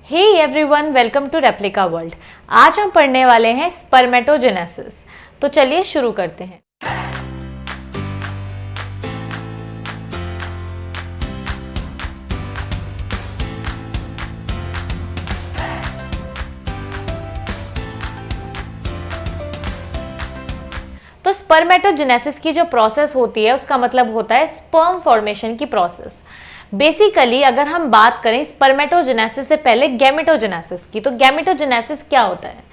Hey everyone, welcome to replica world. आज हम पढ़ने वाले हैं स्पर्मेटोजेनेसिस। तो चलिए शुरू करते हैं। तो स्पर्मेटोजेनेसिस की जो प्रोसेस होती है उसका मतलब होता है स्पर्म फॉर्मेशन की प्रोसेस। बेसिकली अगर हम बात करें स्पर्मेटोजेनेसिस से पहले गैमेटोजेनेसिस की, तो गैमेटोजेनेसिस क्या होता है?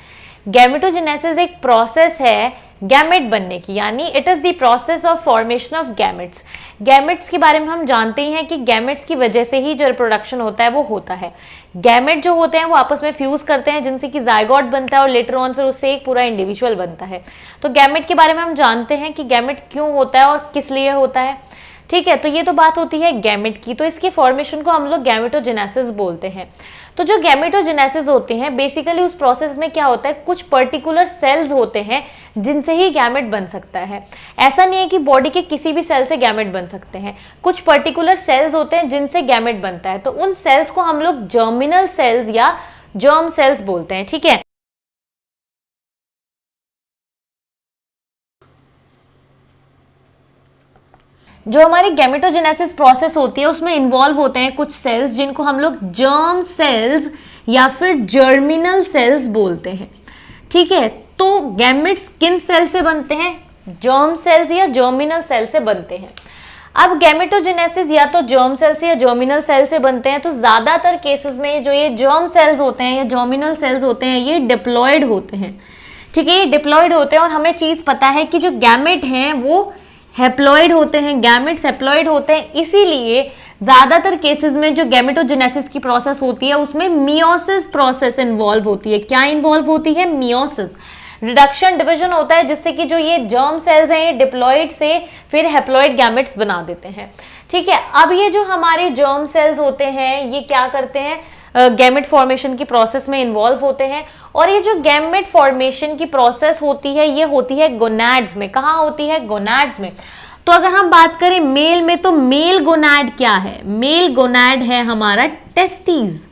गैमेटोजेनेसिस एक प्रोसेस है गैमेट बनने की, यानी it is the process of formation of gametes. Gametes के बारे में हम जानते ही हैं कि गैमेट्स की वजह से ही जो रिप्रोडक्शन होता है वो होता है। गैमेट जो होते हैं वो आपस में फ्यूज करते हैं जिनसे कि जाइगोट बनता है और लेटर ऑन फिर उससे एक पूरा इंडिविजुअल बनता है। तो गैमेट के बारे में हम जानते हैं कि गैमेट क्यों होता है और किस लिए होता है। ठीक है, तो ये तो बात होती है गैमेट की। तो इसके फॉर्मेशन को हम लोग गैमेटोजेनेसिस बोलते हैं। तो जो गैमेटोजेनेसिस होते हैं बेसिकली उस प्रोसेस में क्या होता है, कुछ पर्टिकुलर सेल्स होते हैं जिनसे ही गैमेट बन सकता है। ऐसा नहीं है कि बॉडी के किसी भी सेल से गैमेट बन सकते हैं, कुछ पर्टिकुलर सेल्स होते हैं जिनसे गैमेट बनता है। तो उन सेल्स को हम लोग जर्मिनल सेल्स या जर्म सेल्स बोलते हैं। ठीक है, जो हमारी गैमेटोजेनेसिस प्रोसेस होती है उसमें इन्वॉल्व होते हैं कुछ सेल्स जिनको हम लोग जर्म सेल्स या फिर जर्मिनल सेल्स बोलते हैं। ठीक है, तो गैमेट्स किन सेल से बनते हैं? जर्म सेल्स या जर्मिनल सेल से बनते हैं। अब गैमेटोजेनेसिस या तो जर्म सेल से या जर्मिनल सेल से बनते हैं। तो ज्यादातर केसेस में जो ये जर्म सेल्स होते हैं या जर्मिनल सेल्स होते हैं ये डिप्लॉयड होते हैं। ठीक है, ये डिप्लॉयड होते हैं और हमें चीज पता है कि जो गैमेट हैं वो हैप्लॉइड होते हैं, गैमेट्स हैप्लॉइड होते हैं। इसीलिए ज्यादातर केसेस में जो गैमेटोजेनेसिस की प्रोसेस होती है उसमें मियोसिस प्रोसेस इन्वॉल्व होती है। क्या इन्वॉल्व होती है? मियोसिस, रिडक्शन डिवीजन होता है जिससे कि जो ये जर्म सेल्स हैं ये डिप्लॉइड से फिर हैप्लॉइड गैमेट्स बना देते हैं। ठीक है, अब ये जो हमारे जर्म सेल्स होते हैं ये क्या करते हैं, गैमेट फॉर्मेशन की प्रोसेस में इन्वॉल्व होते हैं। और ये जो गैमेट फॉर्मेशन की प्रोसेस होती है ये होती है गोनैड्स में। कहाँ होती है? गोनैड्स में। तो अगर हम बात करें मेल में, तो मेल गोनैड क्या है? मेल गोनैड है हमारा टेस्टीज।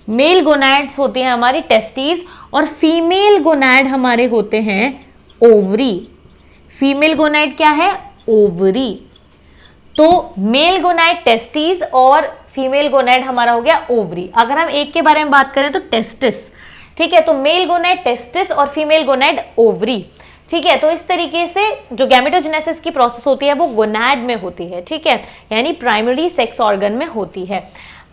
मेल गोनैड्स होती है हमारी टेस्टीज और फीमेल गोनैड हमारे होते हैं ओवरी। फीमेल गोनैड क्या है? ओवरी। तो मेल गोनैड टेस्टीज और फीमेल गोनैड हमारा हो गया ओवरी। अगर हम एक के बारे में बात करें तो टेस्टिस। ठीक है, तो मेल गोनैड टेस्टिस और फीमेल गोनैड ओवरी। ठीक है, तो इस तरीके से जो गैमेटोजेनेसिस की प्रोसेस होती है वो गोनैड में होती है। ठीक है, यानी प्राइमरी सेक्स ऑर्गन में होती है।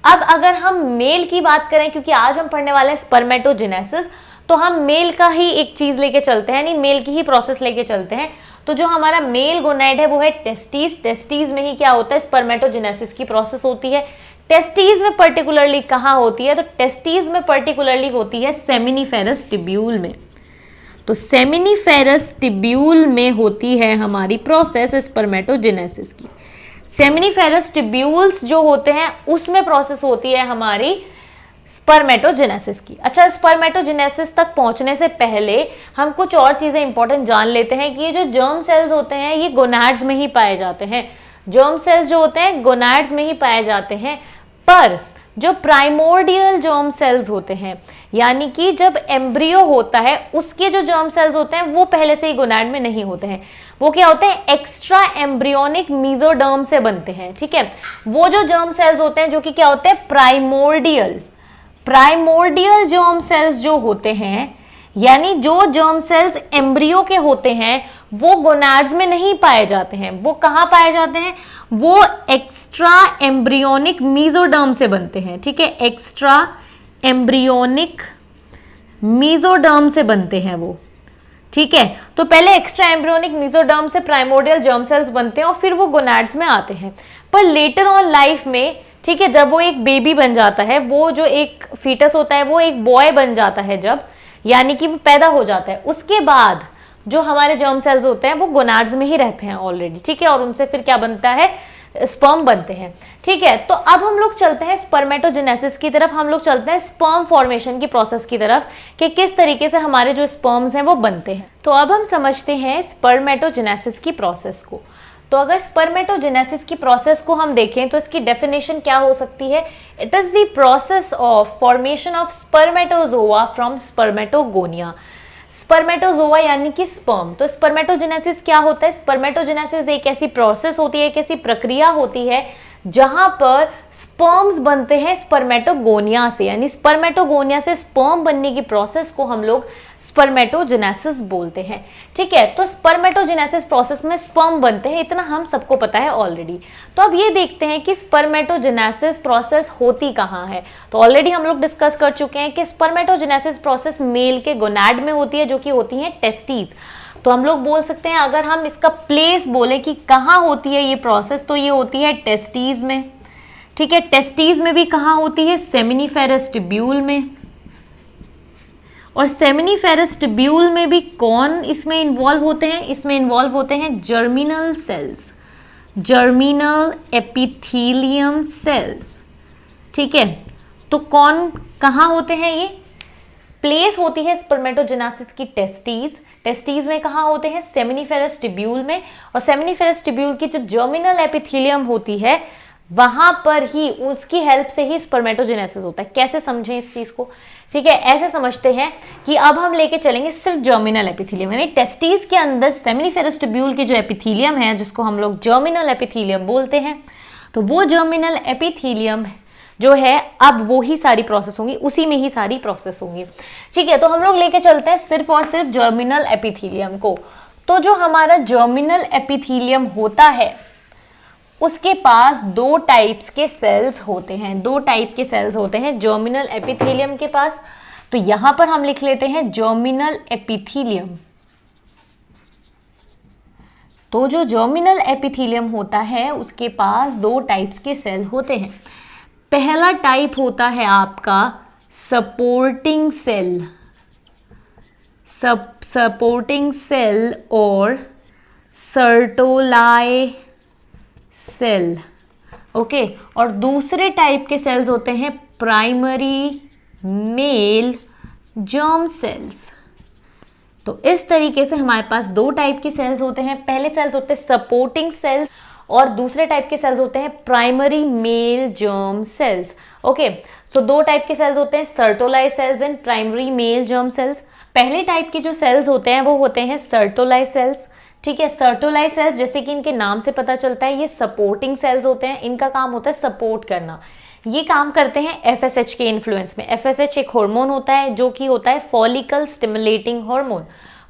अब अगर हम मेल की बात करें, क्योंकि आज हम पढ़ने वाले हैं स्पर्मेटोजेनेसिस, तो हम मेल का ही एक चीज लेके चलते हैं, यानी मेल की ही प्रोसेस लेके चलते हैं। तो जो हमारा मेल गोनैड है वो है टेस्टीज। टेस्टीज में ही क्या होता है? स्पर्मेटोजेनेसिस की प्रोसेस होती है। टेस्टीज में पर्टिकुलरली कहाँ होती है? तो टेस्टीज में पर्टिकुलरली होती है सेमिनिफेरस टिब्यूल में। तो सेमिनिफेरस टिब्यूल में होती है हमारी प्रोसेस स्पर्मेटोजेनेसिस की। सेमिनिफेरस टिब्यूल्स जो होते हैं उसमें प्रोसेस होती है हमारी स्पर्मेटोजेनेसिस की। अच्छा, स्पर्मेटोजेनेसिस तक पहुंचने से पहले हम कुछ और चीजें इंपॉर्टेंट जान लेते हैं कि ये जो जर्म सेल्स होते हैं ये गोनैड्स में ही पाए जाते हैं। जर्म सेल्स जो होते हैं गोनैड्स में ही पाए जाते हैं, पर जो प्राइमोर्डियल जर्म सेल्स होते हैं, यानी कि जब एम्ब्रियो होता है उसके जो जर्म सेल्स होते हैं वो पहले से ही गोनैड में नहीं होते हैं। वो क्या होते हैं? एक्स्ट्रा एम्ब्रियोनिक मीजोडर्म से बनते हैं। ठीक है, वो जो जर्म सेल्स होते हैं जो कि क्या होते हैं? प्राइमोर्डियल जर्म सेल्स जो होते हैं, यानी जो जर्म सेल्स एम्ब्रियो के होते हैं वो गोनैड्स में नहीं पाए जाते हैं। वो कहाँ पाए जाते हैं? वो एक्स्ट्रा एम्ब्रियोनिक मीजोडर्म से बनते हैं। ठीक है, एक्स्ट्रा एम्ब्रियोनिक मीजोडर्म से बनते हैं वो। ठीक है, तो पहले एक्स्ट्रा एम्ब्रियोनिक मीजोडर्म से प्राइमोर्डियल जर्म सेल्स बनते हैं और फिर वो गोनैड्स में आते हैं। पर लेटर ऑन लाइफ में, ठीक है, जब वो एक बेबी बन जाता है, वो जो एक फीटस होता है वो एक बॉय बन जाता है जब, यानी कि वो पैदा हो जाता है, उसके बाद जो हमारे जर्म सेल्स होते हैं वो गोनैड्स में ही रहते हैं ऑलरेडी। ठीक है, और उनसे फिर क्या बनता है? स्पर्म बनते हैं। ठीक है, तो अब हम लोग चलते हैं स्पर्मेटोजेनेसिस की तरफ, हम लोग चलते हैं स्पर्म फॉर्मेशन की प्रोसेस की तरफ कि किस तरीके से हमारे जो स्पर्म्स हैं वो बनते हैं। तो अब हम समझते हैं स्पर्मेटोजेनेसिस की प्रोसेस को। तो अगर स्पर्मेटोजेनेसिस की प्रोसेस को हम देखें तो इसकी डेफिनेशन क्या हो सकती है? It is the process of formation of spermatozoa from spermatogonia. Spermatozoa यानी कि स्पर्म। तो स्पर्मेटोजेनेसिस क्या होता है? स्पर्मेटोजेनेसिस एक ऐसी प्रोसेस होती है, एक ऐसी प्रक्रिया होती है जहां पर स्पर्म्स बनते हैं स्पर्मेटोगोनिया से, यानी स्पर्मेटोगोनिया से स्पर्म बनने की प्रोसेस को हम लोग स्पर्मेटोजेनेसिस बोलते हैं। ठीक है, तो स्पर्मेटोजेनेसिस प्रोसेस में स्पर्म बनते हैं, इतना हम सबको पता है ऑलरेडी। तो अब ये देखते हैं कि स्पर्मेटोजेनेसिस प्रोसेस होती कहाँ है। तो ऑलरेडी हम लोग डिस्कस कर चुके हैं कि स्पर्मेटोजेनेसिस प्रोसेस मेल के गोनाड में होती है, जो कि होती है टेस्टीज। तो हम लोग बोल सकते हैं, अगर हम इसका प्लेस बोले कि कहाँ होती है ये प्रोसेस, तो ये होती है टेस्टीज में। ठीक है, टेस्टीज में भी कहाँ होती है? सेमिनिफेरस ट्यूब्यूल में। और सेमिनिफेरस ट्यूब्यूल में भी कौन इसमें इन्वॉल्व होते हैं? इसमें इन्वॉल्व होते हैं germinal cells, germinal epithelium cells. ठीक है, तो कौन कहाँ होते हैं? ये प्लेस होती है स्पर्मेटोजेनेसिस की टेस्टीज। टेस्टीज में कहाँ होते हैं? सेमिनिफेरस ट्यूब्यूल में। और सेमिनिफेरस ट्यूब्यूल की जो जर्मिनल एपिथेलियम होती है वहां पर ही, उसकी हेल्प से ही स्पर्मेटोजेनेसिस होता है। कैसे समझें इस चीज को? ठीक है, ऐसे समझते हैं कि अब हम लेके चलेंगे सिर्फ जर्मिनल एपिथेलियम, यानी टेस्टीज के अंदर सेमिनिफेरस ट्यूब्यूल की जो एपिथेलियम है, जिसको हम लोग जर्मिनल एपिथेलियम बोलते हैं, तो वो जर्मिनल एपिथेलियम जो है, अब वो ही सारी प्रोसेस होंगी, उसी में ही सारी प्रोसेस होंगी। ठीक है, तो हम लोग लेके चलते हैं सिर्फ और सिर्फ जर्मिनल एपिथेलियम को। तो जो हमारा जर्मिनल एपिथेलियम होता है उसके पास दो टाइप्स के सेल्स होते हैं, दो टाइप के सेल्स होते हैं जर्मिनल एपिथेलियम के पास। तो यहां पर हम लिख लेते हैं जर्मिनल एपिथेलियम। तो जो जर्मिनल एपिथेलियम होता है उसके पास दो टाइप्स के सेल होते हैं। पहला टाइप होता है आपका सपोर्टिंग सेल, सपोर्टिंग सेल और सर्टोलाई सेल। ओके, और दूसरे टाइप के सेल्स होते हैं प्राइमरी मेल जर्म सेल्स। तो इस तरीके से हमारे पास दो टाइप के सेल्स होते हैं। पहले सेल्स होते हैं सपोर्टिंग सेल्स और दूसरे टाइप के सेल्स होते हैं primary male germ cells. Okay, so दो टाइप के सेल्स होते हैं Sertoli cells and primary male germ cells. पहले टाइप के जो सेल्स होते हैं वो होते हैं सर्टोलाई सेल्स। ठीक है, सर्टोलाई सेल्स जैसे कि इनके नाम से पता चलता है ये सपोर्टिंग सेल्स होते हैं। इनका काम होता है सपोर्ट करना। ये काम करते हैं एफएसएच के इन्फ्लुएंस में। एफएसएच एक हार्मोन होता है जो कि होता है follicle stimulating hormone.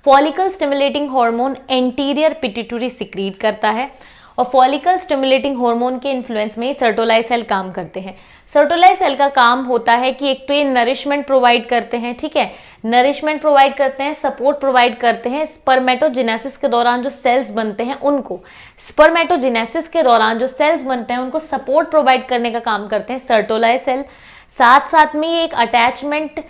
Follicle stimulating hormone anterior pituitary secrete करता है और फॉलिकल स्टिमुलेटिंग हार्मोन के इन्फ्लुएंस में ही सर्टोलाई सेल काम करते हैं। सर्टोलाई सेल का काम होता है कि एक तो ये नरिशमेंट प्रोवाइड करते हैं, ठीक है, नरिशमेंट प्रोवाइड करते हैं, सपोर्ट प्रोवाइड करते हैं। स्पर्मेटोजेनेसिस के दौरान जो सेल्स बनते हैं उनको, स्पर्मेटोजेनेसिस के दौरान जो सेल्स बनते हैं उनको सपोर्ट प्रोवाइड करने का काम करते हैं सर्टोलाई सेल। साथ साथ में ये एक अटैचमेंट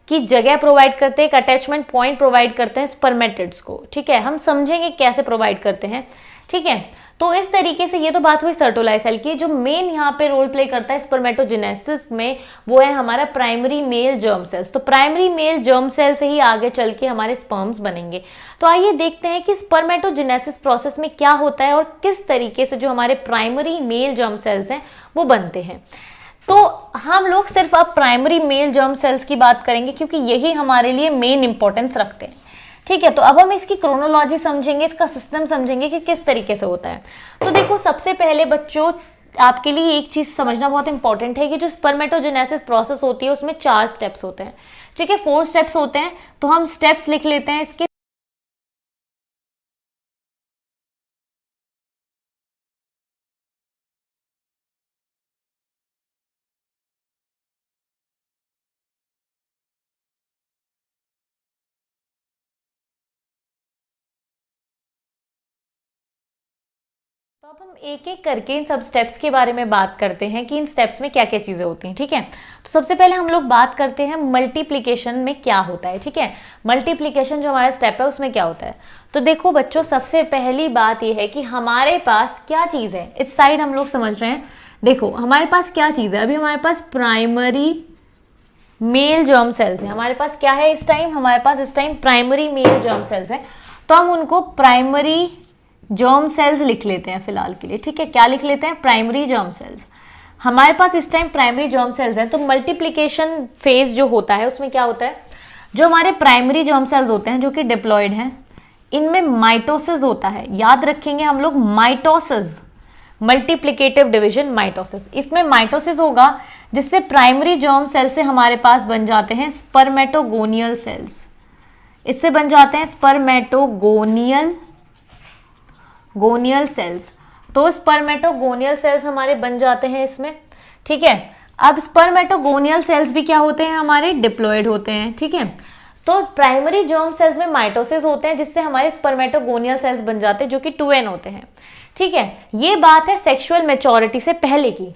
की जगह प्रोवाइड करते हैं, एक अटैचमेंट पॉइंट प्रोवाइड करते हैं स्पर्मेटिड्स को। ठीक है, हम समझेंगे कैसे प्रोवाइड करते हैं। ठीक है, तो इस तरीके से ये तो बात हुई सर्टोलाई सेल की। जो मेन यहाँ पे रोल प्ले करता है स्पर्मेटोजेनेसिस में वो है हमारा प्राइमरी मेल जर्म सेल्स। तो प्राइमरी मेल जर्म सेल से ही आगे चल के हमारे स्पर्म्स बनेंगे। तो आइए देखते हैं कि स्पर्मेटोजेनेसिस प्रोसेस में क्या होता है और किस तरीके से जो हमारे प्राइमरी मेल जर्म सेल्स हैं वो बनते हैं। तो हम लोग सिर्फ अब प्राइमरी मेल जर्म सेल्स की बात करेंगे क्योंकि यही हमारे लिए मेन इंपॉर्टेंस रखते हैं। ठीक है, तो अब हम इसकी क्रोनोलॉजी समझेंगे, इसका सिस्टम समझेंगे कि किस तरीके से होता है। तो देखो, सबसे पहले बच्चों आपके लिए एक चीज समझना बहुत इंपॉर्टेंट है कि जो स्पर्मेटोजेनेसिस प्रोसेस होती है उसमें 4 स्टेप्स होते हैं। ठीक है, 4 स्टेप्स होते हैं। तो हम स्टेप्स लिख लेते हैं इसके। तो अब हम एक एक करके इन सब स्टेप्स के बारे में बात करते हैं कि इन स्टेप्स में क्या क्या चीज़ें होती हैं। ठीक है, तो सबसे पहले हम लोग बात करते हैं मल्टीप्लिकेशन में क्या होता है। ठीक है, मल्टीप्लिकेशन जो हमारा स्टेप है उसमें क्या होता है। तो देखो बच्चों, सबसे पहली बात यह है कि हमारे पास क्या चीज़ है। इस साइड हम लोग समझ रहे हैं। देखो हमारे पास क्या चीज़ है, अभी हमारे पास प्राइमरी मेल जर्म सेल्स है। हमारे पास क्या है इस टाइम, हमारे पास इस time primary male germ sales है। तो हम उनको प्राइमरी जर्म सेल्स लिख लेते हैं फिलहाल के लिए, ठीक है। क्या लिख लेते हैं? Primary germ cells. हमारे पास इस टाइम प्राइमरी जर्म सेल्स हैं, तो मल्टीप्लिकेशन फेज जो होता है उसमें क्या होता है, जो हमारे प्राइमरी जर्म सेल्स होते हैं जो कि डिप्लॉयड हैं, इनमें माइटोसिस होता है। याद रखेंगे हम लोग माइटोसिस, मल्टीप्लिकेटिव डिवीजन माइटोसिस। इसमें माइटोसिस होगा जिससे प्राइमरी जर्म सेल से हमारे पास बन जाते हैं स्पर्मेटोगोनियल सेल्स। इससे बन जाते हैं स्पर्मेटोगोनियल सेल्स। तो स्पर्मेटोगोनियल सेल्स हमारे बन जाते हैं इसमें, ठीक है। अब स्पर्मेटोगोनियल सेल्स भी क्या होते हैं? हमारे डिप्लॉयड होते हैं, ठीक है। तो प्राइमरी जर्म सेल्स में माइटोसिस होते हैं जिससे हमारे स्पर्मेटोगोनियल सेल्स बन जाते हैं जो कि 2n होते हैं, ठीक है। ये बात है सेक्सुअल मैच्योरिटी से पहले की,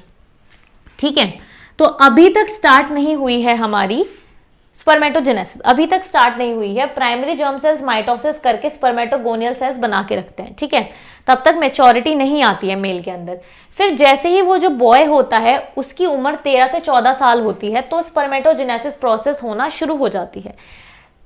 ठीक है। तो अभी तक स्टार्ट नहीं हुई है हमारी स्पर्मेटोजेनेसिस, अभी तक स्टार्ट नहीं हुई है। प्राइमरी जर्म सेल्स माइटोसिस करके स्पर्मेटोगोनियल सेल्स बना के रखते हैं, ठीक है। तब तक मैच्योरिटी नहीं आती है मेल के अंदर। फिर जैसे ही वो जो बॉय होता है उसकी उम्र 13 से 14 साल होती है तो स्पर्मेटोजेनेसिस प्रोसेस होना शुरू हो जाती है।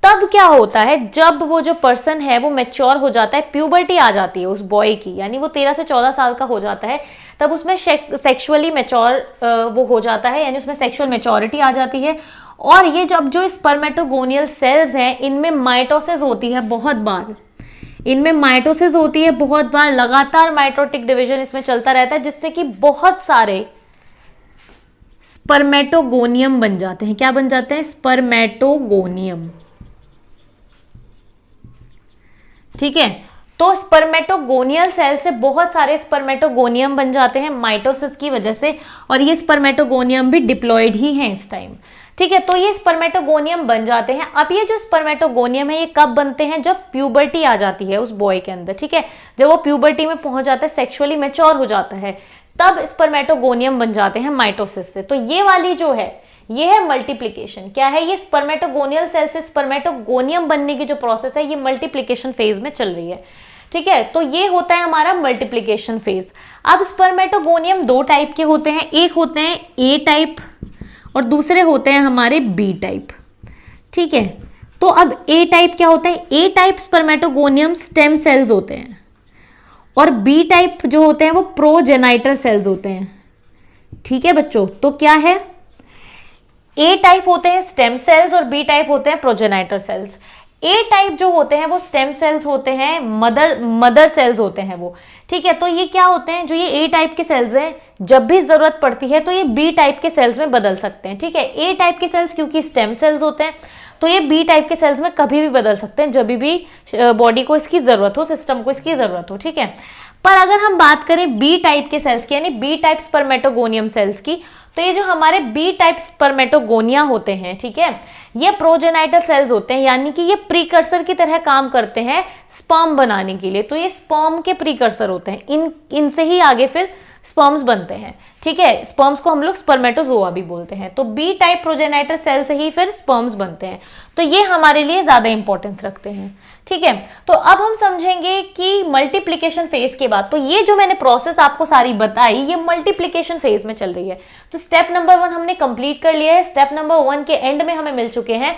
तब क्या होता है, जब वो जो पर्सन है वो मैच्योर हो जाता है, प्यूबर्टी आ जाती है उस बॉय की, यानी वो 13 से 14 साल का हो जाता है, तब उसमें सेक्सुअली मैच्योर वो हो जाता है, यानी उसमें सेक्सुअल मैच्योरिटी आ जाती है। और ये जब जो स्पर्मेटोगोनियल सेल्स हैं इनमें माइटोसिस होती है बहुत बार, इनमें माइटोसिस होती है बहुत बार, लगातार माइटोटिक डिवीजन इसमें चलता रहता है जिससे कि बहुत सारे स्पर्मेटोगोनियम बन जाते हैं। क्या बन जाते हैं? स्पर्मेटोगोनियम, ठीक है। तो स्पर्मेटोगोनियल सेल से बहुत सारे स्पर्मेटोगोनियम बन जाते हैं माइटोसिस की वजह से, और ये स्पर्मेटोगोनियम भी डिप्लॉयड ही हैं इस टाइम, ठीक है। तो ये स्पर्मेटोगोनियम बन जाते हैं। अब ये जो स्पर्मेटोगोनियम है ये कब बनते हैं? जब प्यूबर्टी आ जाती है उस बॉय के अंदर, ठीक है। जब वो प्यूबर्टी में पहुंच जाता है, सेक्सुअली मैच्योर हो जाता है, तब स्पर्मेटोगोनियम बन जाते हैं माइटोसिस से। तो ये वाली जो है ये है मल्टीप्लिकेशन। क्या है ये? स्पर्मेटोगोनियल सेल से स्पर्मेटोगोनियम बनने की जो प्रोसेस है ये मल्टीप्लिकेशन फेज में चल रही है, ठीक है। तो ये होता है हमारा मल्टीप्लिकेशन फेज। अब स्पर्मेटोगोनियम दो टाइप के होते हैं, एक होते हैं ए टाइप और दूसरे होते हैं हमारे बी टाइप, ठीक है। तो अब ए टाइप क्या होता है? A type spermatogonium stem cells होते हैं और बी टाइप जो होते हैं वो प्रोजेनाइटर सेल्स होते हैं, ठीक है बच्चों। तो क्या है? ए टाइप होते हैं स्टेम सेल्स और बी टाइप होते हैं प्रोजेनाइटर सेल्स। ए टाइप जो होते हैं वो स्टेम सेल्स होते हैं, मदर सेल्स होते हैं वो, ठीक है। तो ये क्या होते हैं? जो ये ए टाइप के सेल्स हैं जब भी जरूरत पड़ती है तो ये बी टाइप के सेल्स में बदल सकते हैं, ठीक है। ए टाइप के सेल्स क्योंकि स्टेम सेल्स होते हैं तो ये बी टाइप के सेल्स में कभी भी बदल सकते हैं जब भी बॉडी को इसकी जरूरत हो, सिस्टम को इसकी जरूरत हो, ठीक है। पर अगर हम बात करें बी टाइप के सेल्स की, यानी बी टाइप स्पर्मेटोगोनियम सेल्स की, तो ये जो हमारे बी टाइप स्पर्मेटोगोनिया होते हैं, ठीक है, ये प्रोजेनाइटल सेल्स होते हैं, यानी कि ये प्रीकर्सर की तरह काम करते हैं स्पर्म बनाने के लिए। तो ये स्पर्म के प्रीकर्सर होते हैं, इनसे ही आगे फिर स्पर्म्स बनते हैं, ठीक है। स्पर्म्स को हम लोग स्पर्मेटोजोआ भी बोलते हैं। तो बी टाइप प्रोजेनाइटर सेल से ही फिर स्पर्म्स बनते हैं। तो ये हमारे लिए ज्यादा इंपॉर्टेंस रखते हैं, ठीक है। तो अब हम समझेंगे कि मल्टीप्लिकेशन फेज के बाद, तो ये जो मैंने प्रोसेस आपको सारी बताई ये मल्टीप्लिकेशन फेज में चल रही है। तो स्टेप नंबर 1 हमने कंप्लीट कर लिया है। स्टेप नंबर 1 के एंड में हमें मिल चुके हैं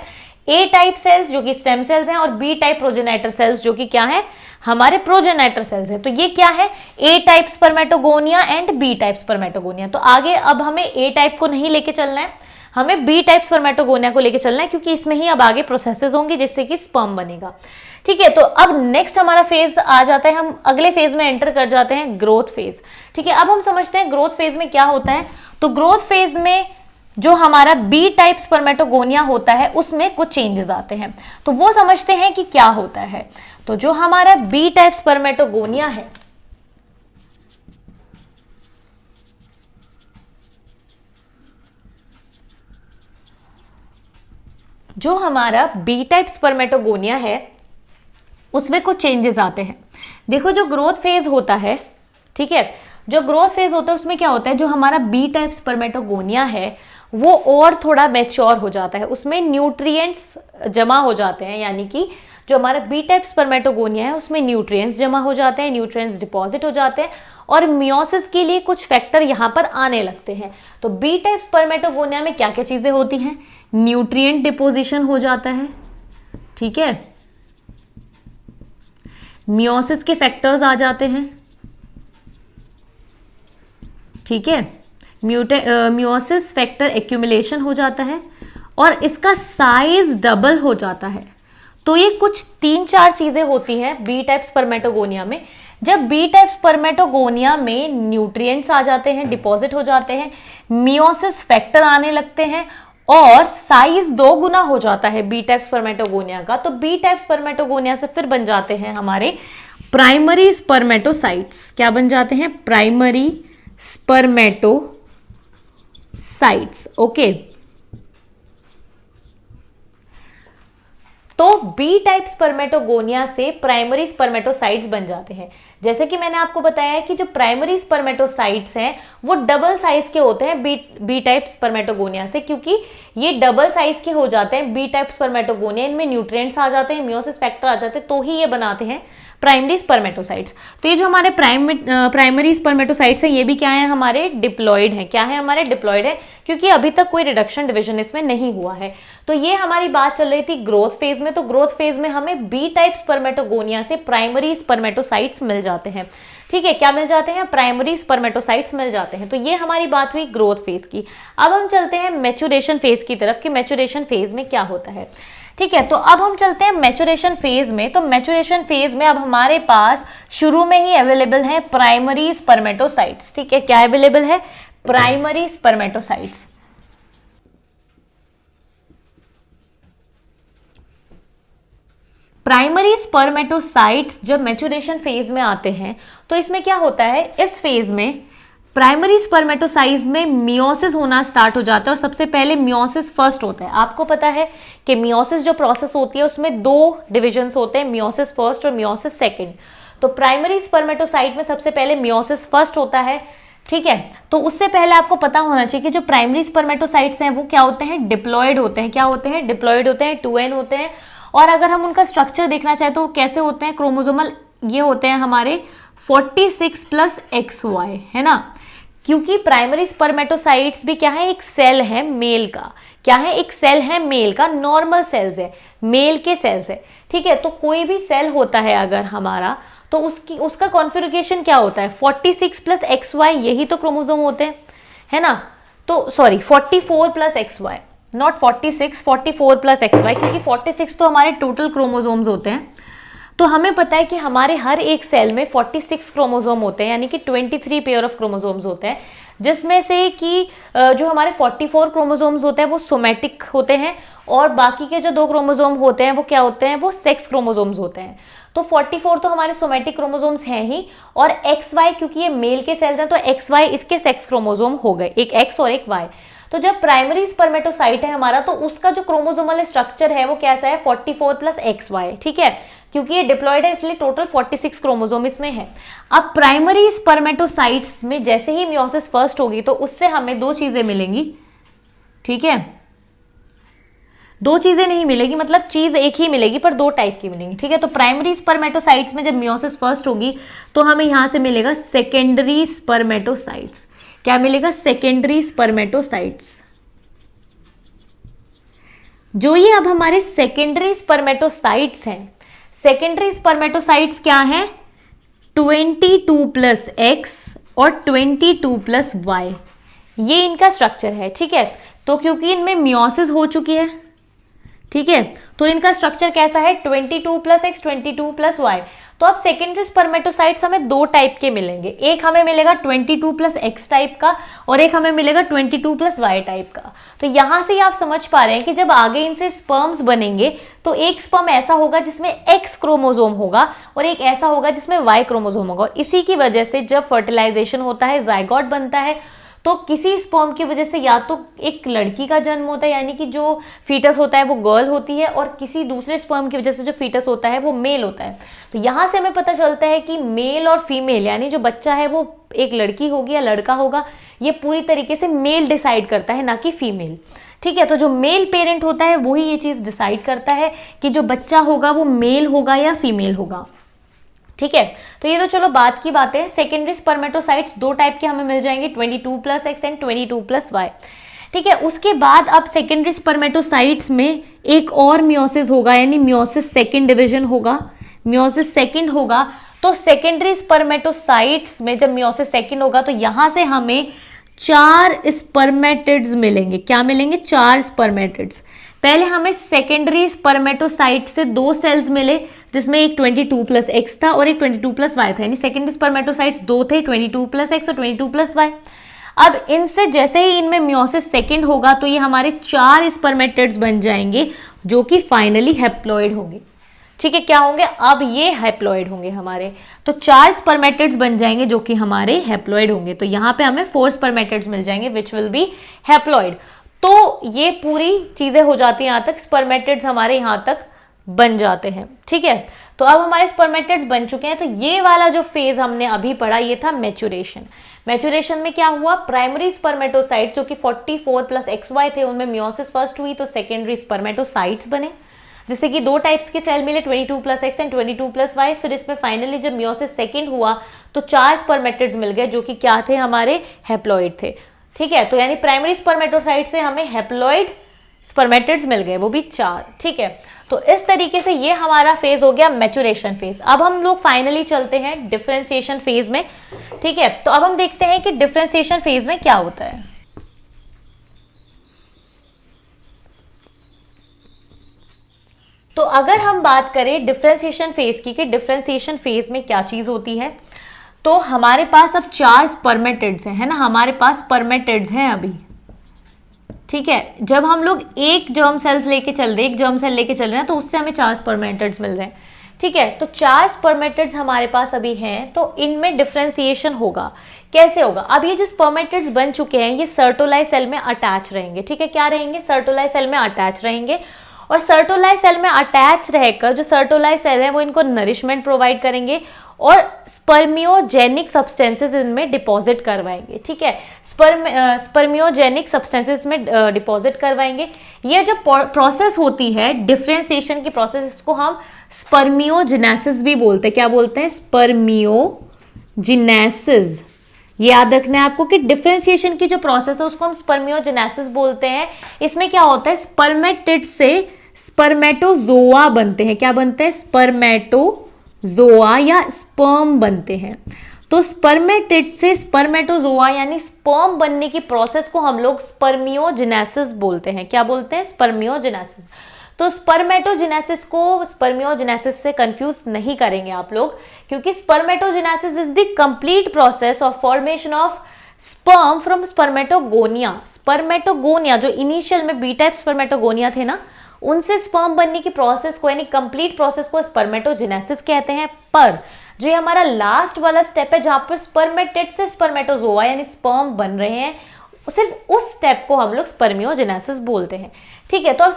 ए टाइप सेल्स जो कि स्टेम सेल्स हैं और बी टाइप प्रोजेनाइटर सेल्स जो कि क्या है? हमारे प्रोजेनाइटर सेल्स हैं। तो ये क्या है? A type spermatogonia and B type spermatogonia. तो आगे अब हमें ए टाइप को नहीं लेके चलना है, हमें बी टाइप स्पर्मेटोगोनिया को लेके चलना है, क्योंकि इसमें ही अब आगे प्रोसेसेस होंगे जिससे कि स्पर्म बनेगा, ठीक है। तो अब नेक्स्ट हमारा फेज आ जाता है, हम अगले फेज में एंटर कर जाते हैं, ग्रोथ फेज, ठीक है। अब हम समझते हैं ग्रोथ फेज में क्या होता है। तो ग्रोथ फेज में जो हमारा बी टाइप स्पर्मेटोगोनिया होता है उसमें कुछ चेंजेस आते हैं, तो वो समझते हैं कि क्या होता है। तो जो हमारा बी टाइप स्पर्मेटोगोनिया है, जो हमारा बी टाइप स्पर्मेटोगोनिया है उसमें कुछ चेंजेस आते हैं। देखो जो ग्रोथ फेज होता है, ठीक है, जो ग्रोथ फेज होता है उसमें क्या होता है, जो हमारा बी टाइप स्पर्मेटोगोनिया है वो और थोड़ा मैच्योर हो जाता है, उसमें न्यूट्रिएंट्स जमा हो जाते हैं, यानी कि जो हमारा बी टाइप स्पर्मेटोगोनिया है उसमें न्यूट्रिएंट्स जमा हो जाते हैं, न्यूट्रिएंट्स डिपॉजिट हो जाते हैं और मियोसिस के लिए कुछ फैक्टर यहाँ पर आने लगते हैं। तो बी टाइप स्पर्मेटोगोनिया में क्या क्या चीजें होती हैं? न्यूट्रिएंट डिपोजिशन हो जाता है, ठीक है, मियोसिस के फैक्टर्स आ जाते हैं, ठीक है, मियोसिस फैक्टर एक्यूमुलेशन हो जाता है और इसका साइज डबल हो जाता है। तो ये कुछ 3-4 चीजें होती हैं बी टाइप स्पर्मेटोगोनिया में। जब बी टाइप स्पर्मेटोगोनिया में न्यूट्रिएंट्स आ जाते हैं, डिपॉजिट हो जाते हैं, मियोसिस फैक्टर आने लगते हैं और साइज 2 गुना हो जाता है बी टाइप स्पर्मेटोगोनिया का, तो बी टाइप स्पर्मेटोगोनिया से फिर बन जाते हैं हमारे प्राइमरी स्पर्मेटोसाइट्स। क्या बन जाते हैं? Primary spermatocytes. ओके, तो बी टाइप स्पर्मेटोगोनिया से प्राइमरी स्पर्मेटोसाइट्स बन जाते हैं। जैसे कि मैंने आपको बताया कि जो प्राइमरी स्पर्मेटोसाइट्स हैं वो डबल साइज के होते हैं बी टाइप स्पर्मेटोगोनिया से, क्योंकि ये डबल साइज के हो जाते हैं बी टाइप स्पर्मेटोगोनिया, इनमें न्यूट्रिएंट्स आ जाते हैं, मियोसिस फैक्टर आ जाते हैं, तो ही ये बनाते हैं प्राइमरी स्पर्मेटोसाइट्स। तो ये जो हमारे प्राइमरी स्पर्मेटोसाइट्स हैं ये भी क्या है? हमारे डिप्लॉइड हैं। क्या है? हमारे डिप्लॉइड है, क्योंकि अभी तक कोई रिडक्शन डिवीजन इसमें नहीं हुआ है। तो ये हमारी बात चल रही थी ग्रोथ फेज में। तो ग्रोथ फेज में हमें बी टाइप स्पर्मेटोगोनिया से प्राइमरी स्पर्मेटोसाइट्स मिल जाते हैं। ठीक है, क्या मिल जाते हैं? प्राइमरी स्पर्मेटोसाइट्स मिल जाते हैं। तो ये हमारी बात हुई ग्रोथ फेज की। अब हम चलते हैं मैच्योरेशन फेज की तरफ कि मैच्योरेशन फेज में क्या होता है। ठीक है, तो अब हम चलते हैं मैच्योरेशन फेज में। तो मैच्योरेशन फेज में अब हमारे पास शुरू में ही अवेलेबल है प्राइमरी स्पर्मेटोसाइट्स। ठीक है, क्या अवेलेबल है? Primary spermatocytes. प्राइमरी स्पर्मेटोसाइट्स जब मैच्योरेशन फेज में आते हैं तो इसमें क्या होता है? इस फेज में प्राइमरी स्पर्मेटोसाइट्स में मियोसिस होना स्टार्ट हो जाता है और सबसे पहले मियोसिस फर्स्ट होता है। आपको पता है कि मियोसिस जो प्रोसेस होती है उसमें 2 डिविजन्स होते हैं, मियोसिस फर्स्ट और मियोसिस सेकंड। तो प्राइमरी स्पर्मेटोसाइट में सबसे पहले मियोसिस फर्स्ट होता है। ठीक है, तो उससे पहले आपको पता होना चाहिए कि जो प्राइमरी स्पर्मेटोसाइट्स हैं वो क्या होते हैं? डिप्लॉयड होते हैं। क्या होते हैं? डिप्लॉयड होते हैं, 2n होते हैं। और अगर हम उनका स्ट्रक्चर देखना चाहें तो वो कैसे होते हैं? क्रोमोसोमल ये होते हैं हमारे 46 + XY, है ना, क्योंकि प्राइमरी स्पर्मेटोसाइट्स भी क्या है? एक सेल है मेल का। क्या है? एक सेल है मेल का, नॉर्मल सेल्स है, मेल के सेल्स है। ठीक है, तो कोई भी सेल होता है अगर हमारा, तो उसका कॉन्फ़िगरेशन क्या होता है? 46 + XY, यही तो क्रोमोसोम होते हैं, है ना। तो सॉरी, 44 + XY, नॉट 46, 44 + XY, क्योंकि 46 तो हमारे टोटल क्रोमोसोम्स होते हैं। तो हमें पता है कि हमारे हर एक सेल में 46 क्रोमोसोम होते हैं, यानी कि 23 पेयर ऑफ क्रोमोसोम्स होते हैं, जिसमें से कि जो हमारे 44 क्रोमोसोम्स होते हैं वो सोमैटिक होते हैं और बाकी के जो 2 क्रोमोसोम होते हैं वो क्या होते हैं? वो सेक्स क्रोमोसोम्स होते हैं। तो 44 तो हमारे सोमैटिक क्रोमोसोम्स हैं ही, और XY क्योंकि ये मेल के सेल्स हैं तो XY इसके सेक्स क्रोमोसोम हो गए, एक X और एक Y। तो जब प्राइमरी स्पर्मेटोसाइट है हमारा तो उसका जो क्रोमोसोमल स्ट्रक्चर है वो कैसा है? 44 + XY। ठीक है, क्योंकि ये डिप्लॉयड है इसलिए टोटल 46 क्रोमोसोम इसमें है। अब प्राइमरी स्पर्मेटोसाइट्स में जैसे ही मियोसिस फर्स्ट होगी तो उससे हमें 2 चीजें मिलेंगी। ठीक है, 2 चीजें नहीं मिलेगी, मतलब चीज एक ही मिलेगी पर 2 टाइप की मिलेंगी। ठीक है, तो प्राइमरी स्पर्मेटोसाइट्स में जब मियोसिस फर्स्ट होगी तो हमें यहां से मिलेगा सेकेंडरी स्पर्मेटोसाइट्स। क्या मिलेगा? Secondary spermatocytes. जो ये अब हमारे सेकेंडरी स्पर्मेटोसाइट्स हैं, सेकेंडरी स्पर्मेटोसाइट्स क्या हैं? 22 + X और 22 + Y, ये इनका स्ट्रक्चर है। ठीक है, तो क्योंकि इनमें मियोसिस हो चुकी है, ठीक है, तो इनका स्ट्रक्चर कैसा है? 22 + X, 22 + Y। तो अब सेकेंडरी स्पर्मेटोसाइट्स हमें 2 टाइप के मिलेंगे, एक हमें मिलेगा 22 + X टाइप का और एक हमें मिलेगा 22 + Y टाइप का। तो यहां से आप समझ पा रहे हैं कि जब आगे इनसे स्पर्म्स बनेंगे तो एक स्पर्म ऐसा होगा जिसमें X क्रोमोसोम होगा और एक ऐसा होगा जिसमें Y क्रोमोसोम होगा। और इसी की वजह से जब फर्टिलाइजेशन होता है, जाइगोट बनता है, तो किसी स्पर्म की वजह से या तो एक लड़की का जन्म होता है, यानी कि जो फीटस होता है वो गर्ल होती है, और किसी दूसरे स्पर्म की वजह से जो फीटस होता है वो मेल होता है। तो यहाँ से हमें पता चलता है कि मेल और फीमेल, यानी जो बच्चा है वो एक लड़की होगी या लड़का होगा, ये पूरी तरीके से मेल डिसाइड करता है, ना कि फीमेल। ठीक है, तो जो मेल पेरेंट होता है वही ये चीज़ डिसाइड करता है कि जो बच्चा होगा वो मेल होगा या फीमेल होगा। ठीक है, तो ये तो चलो बात की बातें हैं। सेकेंडरी स्पर्मेटोसाइट्स 2 टाइप के हमें मिल जाएंगे, 22 + X एंड 22 + Y। ठीक है, उसके बाद अब सेकेंडरी स्पर्मेटोसाइट्स में एक और मियोसिस होगा, यानी मियोसिस सेकेंड डिवीजन होगा। मियोसिस सेकंड होगा तो सेकेंडरी स्पर्मेटोसाइट्स में जब मियोसिस सेकंड होगा तो यहां से हमें 4 स्पर्मेटिड्स मिलेंगे। क्या मिलेंगे? 4 स्पर्मेटिड्स। पहले हमें सेकेंडरी स्पर्मेटोसाइट से 2 सेल्स मिले जिसमें एक 22+X था और एक 22+Y था, यानी सेकेंडरी स्पर्मेटोसाइट्स 2 थे, 22+X और 22+Y। अब इनसे जैसे ही इनमें मियोसिस सेकंड होगा तो ये हमारे 4 स्पर्मेटिड्स बन जाएंगे जो कि फाइनली हैप्लॉइड होंगे। ठीक है, क्या होंगे? अब ये हैप्लॉइड होंगे हमारे, तो 4 स्पर्मेटिड्स बन जाएंगे जो कि हमारे हैप्लॉइड होंगे। तो यहाँ पे हमें 4 स्पर्मेटिड्स मिल जाएंगे विच विल बी हैप्लॉइड। तो ये पूरी चीजें हो जाती हैं, यहाँ तक स्पर्मेटिड्स हमारे यहाँ तक बन जाते हैं। ठीक है, तो अब हमारे स्पर्मेटिड्स बन चुके हैं। तो ये वाला जो फेज हमने अभी पढ़ा ये था मैच्योरेशन। मैच्योरेशन में क्या हुआ? प्राइमरी स्पर्मेटोसाइट जो कि 44+XY थे उनमें मियोसिस फर्स्ट हुई तो सेकेंडरी स्पर्मेटोसाइट्स बने, जिससे कि 2 टाइप्स के सेल मिले, 22+X एंड 22+Y। फिर इसमें फाइनली जब मियोसिस सेकंड हुआ तो 4 स्पर्मेटिड्स मिल गए जो कि क्या थे? हमारे हैप्लॉइड थे। ठीक है, तो यानी प्राइमरी स्पर्मेटोसाइट से हमें हैप्लॉइड स्पर्मेटिड्स मिल गए, वो भी 4। ठीक है, तो इस तरीके से ये हमारा फेज हो गया मैच्योरेशन फेज। अब हम लोग फाइनली चलते हैं डिफरेंशिएशन फेज में। ठीक है, तो अब हम देखते हैं कि डिफरेंशिएशन फेज में क्या होता है। तो अगर हम बात करें डिफरेंशिएशन फेज की कि डिफरेंशिएशन फेज में क्या चीज होती है, तो हमारे पास अब 4 स्पर्मेटिड्स हैं, है ना, हमारे पास स्पर्मेटिड्स हैं अभी। ठीक है, जब हम लोग एक जर्म सेल्स लेके चल रहे, एक जर्म सेल लेके चल रहे हैं तो उससे हमें 4 स्पर्मेटिड्स मिल रहे हैं। ठीक है, तो 4 स्पर्मेटिड्स हमारे पास अभी हैं, तो इनमें डिफरेंशिएशन होगा। कैसे होगा? अब ये जो स्पर्मेटिड्स बन चुके हैं ये सर्टोलाई सेल में अटैच रहेंगे। ठीक है, क्या रहेंगे? सर्टोलाई सेल में अटैच रहेंगे, और सर्टोलाई सेल में अटैच रहकर जो सर्टोलाई सेल है वो इनको नरिशमेंट प्रोवाइड करेंगे और स्पर्मियोजेनिक सब्सटेंसेस इनमें डिपॉजिट करवाएंगे। ठीक है, स्पर्मियोजेनिक सब्सटेंसेस में डिपॉजिट करवाएंगे। ये जो प्रोसेस होती है डिफरेंशिएशन की प्रोसेस, इसको हम स्पर्मियोजेनेसिस भी बोलते हैं। क्या बोलते हैं? स्पर्मियोजेनेसिस। ये याद रखना है आपको कि डिफरेंशिएशन की जो प्रोसेस है उसको हम स्पर्मियोजेनेसिस बोलते हैं। इसमें क्या होता है? स्पर्मेटिड से स्पर्मेटोजोआ बनते हैं। क्या बनते हैं? स्पर्मेटोजोआ या स्पर्म बनते हैं। तो स्पर्मेटिड से स्पर्मेटोजोआ यानी स्पर्म बनने की प्रोसेस को हम लोग स्पर्मियोजेनेसिस बोलते हैं। क्या बोलते हैं? स्पर्मियोजेनेसिस। तो स्पर्मेटोजेनेसिस को स्पर्मियोजेनेसिस से कंफ्यूज नहीं करेंगे आप लोग, क्योंकि spermatogenesis is the complete process of formation of sperm from spermatogonia. Spermatogonia जो इनिशियल में बी टाइप स्पर्मेटोगोनिया थे ना, उनसे स्पर्म बनने की प्रोसेस को यानी कंप्लीट प्रोसेस को स्पर्मेटोजेनेसिस कहते हैं। पर जो ये हमारा लास्ट वाला स्टेप है जहां पर स्पर्मेटिड से स्पर्मेटोजोआ यानी स्पर्म बन रहे हैं, सिर्फ उस स्टेप को हम लोग स्पर्मियोजेनेसिस बोलते हैं। ठीक है, तो अब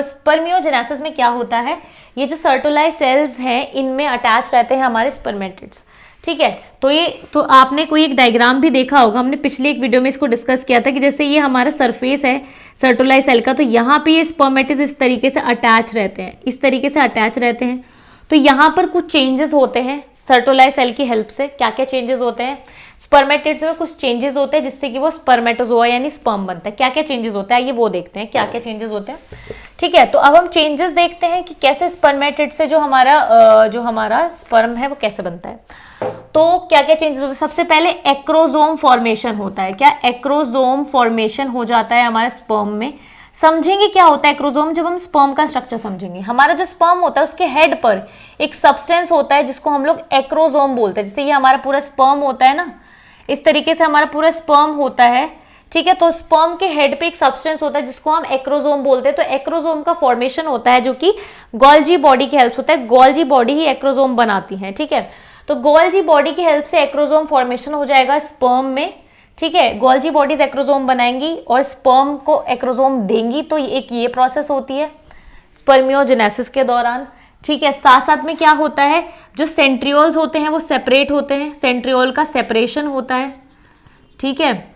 स्पर्मियोजेनेसिस में क्या होता है? ये जो सर्टोलाई सेल्स हैं इनमें अटैच रहते हैं हमारे स्पर्मेटिड्स। ठीक है, तो आपने कोई एक डायग्राम भी देखा होगा, हमने पिछले एक वीडियो में इसको डिस्कस किया था कि जैसे ये हमारा सरफेस है सर्टोलाई सेल का, तो यहाँ पे ये स्पर्मेटिड्स इस तरीके से अटैच रहते हैं, इस तरीके से अटैच रहते हैं। तो यहाँ पर कुछ चेंजेस होते हैं सर्टोलाई सेल की हेल्प से। क्या क्या चेंजेस होते हैं? स्पर्मेटिड्स में कुछ चेंजेस होते हैं जिससे कि वो स्पर्मेटोजोआ यानी स्पर्म बनता है। क्या क्या चेंजेस होता है ये वो देखते हैं, क्या क्या चेंजेस होते हैं। ठीक है, तो अब हम चेंजेस देखते हैं कि कैसे स्पर्मेटिड से जो हमारा स्पर्म है वो कैसे बनता है। तो क्या क्या चेंजेस होते हैं? सबसे पहले एक्रोजोम फॉर्मेशन होता है। क्या? एक्रोजोम फॉर्मेशन हो जाता है हमारे स्पर्म में। समझेंगे क्या होता है एक्रोजोम जब हम स्पर्म का स्ट्रक्चर समझेंगे। हमारा जो स्पर्म होता है उसके हेड पर एक सब्सटेंस होता है जिसको हम लोग एक्रोजोम बोलते हैं। जैसे ये हमारा पूरा स्पर्म होता है ना, इस तरीके से हमारा पूरा स्पर्म होता है। ठीक है, तो स्पर्म के हेड पे एक सब्सटेंस होता है जिसको हम एक्रोजोम बोलते हैं। तो एक्रोजोम का फॉर्मेशन होता है जो कि गोल्जी बॉडी की हेल्प होता है। गोल्जी बॉडी ही एक्रोजोम बनाती है। ठीक है, तो गोल्जी बॉडी की हेल्प से एक्रोजोम फॉर्मेशन हो जाएगा स्पर्म में। ठीक है, गोल्जी बॉडीज एक्रोजोम बनाएंगी और स्पर्म को एक्रोजोम देंगी। तो एक ये प्रोसेस होती है स्पर्मियोजेनेसिस के दौरान। ठीक है, साथ साथ में क्या होता है, जो सेंट्रियोल्स होते हैं वो सेपरेट होते हैं, सेंट्रियोल का सेपरेशन होता है। ठीक है,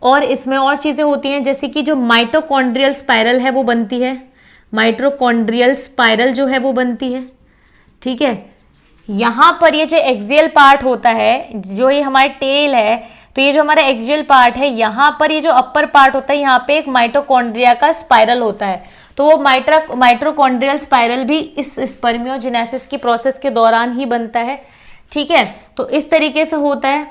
और इसमें और चीजें होती हैं जैसे कि जो माइटोकॉन्ड्रियल स्पाइरल है वो बनती है, माइटोकॉन्ड्रियल स्पाइरल जो है वो बनती है। ठीक है, यहाँ पर ये जो एक्सियल पार्ट होता है, जो ये हमारा टेल है, तो ये जो हमारा एक्सियल पार्ट है, यहाँ पर ये जो अपर पार्ट होता है, यहाँ पे एक माइटोकॉन्ड्रिया का स्पाइरल होता है। तो वो माइटोकॉन्ड्रियल स्पाइरल भी इस स्पर्मियोजेनेसिस की प्रोसेस के दौरान ही बनता है। ठीक है, तो इस तरीके से होता है।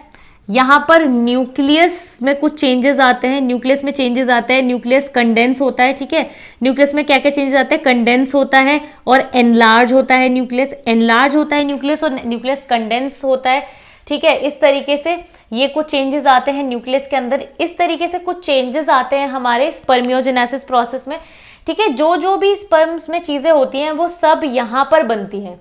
यहाँ पर न्यूक्लियस में कुछ चेंजेस आते हैं, न्यूक्लियस में चेंजेस आते हैं, न्यूक्लियस कंडेंस होता है। ठीक है, न्यूक्लियस में क्या क्या चेंजेस आते हैं, कंडेंस होता है और एनलार्ज होता है न्यूक्लियस, एनलार्ज होता है न्यूक्लियस और न्यूक्लियस कंडेंस होता है। ठीक है, इस तरीके से ये कुछ चेंजेस आते हैं न्यूक्लियस के अंदर। इस तरीके से कुछ चेंजेस आते हैं हमारे स्पर्मियोजेनेसिस प्रोसेस में। ठीक है, जो भी स्पर्म्स में चीजें होती हैं वो सब यहाँ पर बनती हैं,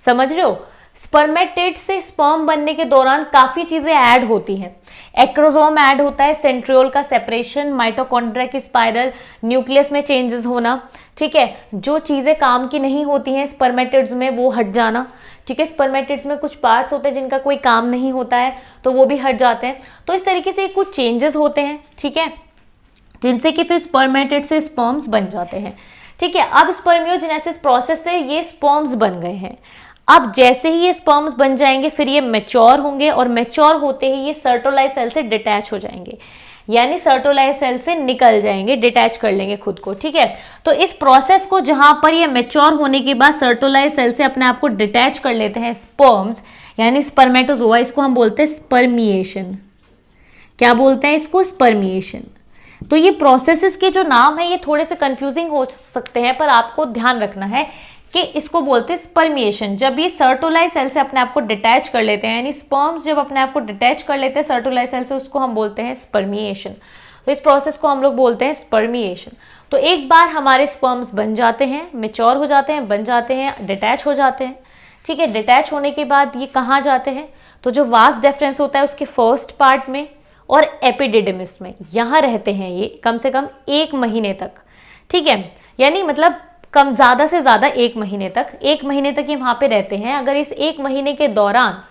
समझ रहे हो। स्पर्मेटिड से स्पर्म बनने के दौरान काफी चीजें ऐड होती हैं। एक्रोसोम ऐड होता है, सेंट्रियोल का सेपरेशन, माइटोकॉन्ड्रिया की स्पाइरल, न्यूक्लियस में चेंजेस होना। ठीक है, जो चीजें काम की नहीं होती हैं स्पर्मेटिड्स में वो हट जाना। ठीक है, स्पर्मेटिड्स में कुछ पार्ट्स होते हैं जिनका कोई काम नहीं होता है तो वो भी हट जाते हैं। तो इस तरीके से कुछ चेंजेस होते हैं, ठीक है, जिनसे कि फिर स्पर्मेटिड से स्पर्म्स बन जाते हैं। ठीक है, अब स्पर्मियोजेनेसिस प्रोसेस से ये स्पर्म्स बन गए हैं। अब जैसे ही ये स्पर्म्स बन जाएंगे फिर ये मैच्योर होंगे और मैच्योर होते ही ये सर्टोलाइज सेल से डिटैच हो जाएंगे, यानी सर्टोलाइज सेल से निकल जाएंगे, डिटैच कर लेंगे खुद को। ठीक है, तो इस प्रोसेस को जहां पर ये मैच्योर होने के बाद सर्टोलाइज सेल से अपने आप को डिटैच कर लेते हैं स्पर्म्स, यानी स्पर्मेटोजोआ, इसको हम बोलते हैं स्पर्मिएशन। क्या बोलते हैं इसको, स्पर्मिएशन। तो ये प्रोसेसेस के जो नाम है ये थोड़े से कंफ्यूजिंग हो सकते हैं, पर आपको ध्यान रखना है कि इसको बोलते हैं स्पर्मिएशन। जब ये सर्टोलाइज सेल से अपने आप को डिटैच कर लेते हैं, यानी स्पर्म्स जब अपने आप को डिटैच कर लेते हैं सर्टोलाइज सेल से, उसको हम बोलते हैं स्पर्मिएशन। तो इस प्रोसेस को हम लोग बोलते हैं स्पर्मिएशन। तो एक बार हमारे स्पर्म्स बन जाते हैं, मैच्योर हो जाते हैं, बन जाते हैं, डिटैच हो जाते हैं। ठीक है, डिटैच होने के बाद ये कहाँ जाते हैं, तो जो वास डेफरेंस होता है उसके फर्स्ट पार्ट में और एपिडिडमिस में, यहाँ रहते हैं ये कम से कम 1 महीने तक। ठीक है, यानी मतलब कम ज़्यादा से ज़्यादा 1 महीने तक, 1 महीने तक ये वहाँ पे रहते हैं। अगर इस 1 महीने के दौरान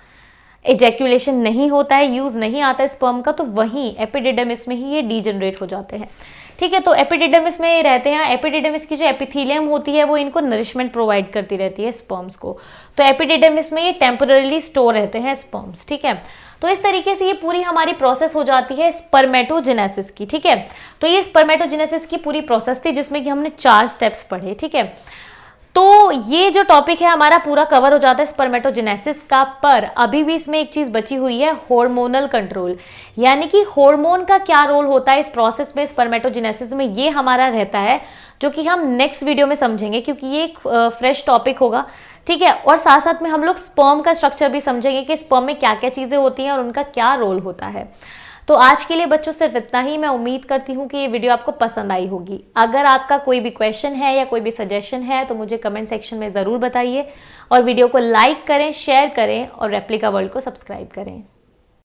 एजैक्यूलेशन नहीं होता है, यूज़ नहीं आता है स्पर्म का, तो वहीं एपिडिडमिस में ही ये डीजनरेट हो जाते हैं। ठीक है, तो एपिडिडमिस में ये रहते हैं। एपिडिडमिस की जो एपिथीलियम होती है वो इनको नरिशमेंट प्रोवाइड करती रहती है स्पर्म्स को। तो एपिडिडमिस में ये टेम्पररीली स्टोर रहते हैं स्पर्म्स। ठीक है, तो इस तरीके से ये पूरी हमारी प्रोसेस हो जाती है स्पर्मेटोजेनेसिस की। ठीक है, तो ये स्पर्मेटोजेनेसिस की पूरी प्रोसेस थी जिसमें कि हमने 4 स्टेप्स पढ़े। ठीक है, तो ये जो टॉपिक है हमारा पूरा कवर हो जाता है स्पर्मेटोजेनेसिस का। पर अभी भी इसमें एक चीज बची हुई है, हार्मोनल कंट्रोल, यानी कि हार्मोन का क्या रोल होता है इस प्रोसेस में, स्पर्मेटोजेनेसिस में, ये हमारा रहता है, जो कि हम नेक्स्ट वीडियो में समझेंगे क्योंकि ये एक फ्रेश टॉपिक होगा। ठीक है, और साथ साथ में हम लोग स्पर्म का स्ट्रक्चर भी समझेंगे कि स्पर्म में क्या क्या चीजें होती हैं और उनका क्या रोल होता है। तो आज के लिए बच्चों सिर्फ इतना ही। मैं उम्मीद करती हूँ कि ये वीडियो आपको पसंद आई होगी। अगर आपका कोई भी क्वेश्चन है या कोई भी सजेशन है तो मुझे कमेंट सेक्शन में ज़रूर बताइए और वीडियो को लाइक करें, शेयर करें और रेप्लिका वर्ल्ड को सब्सक्राइब करें।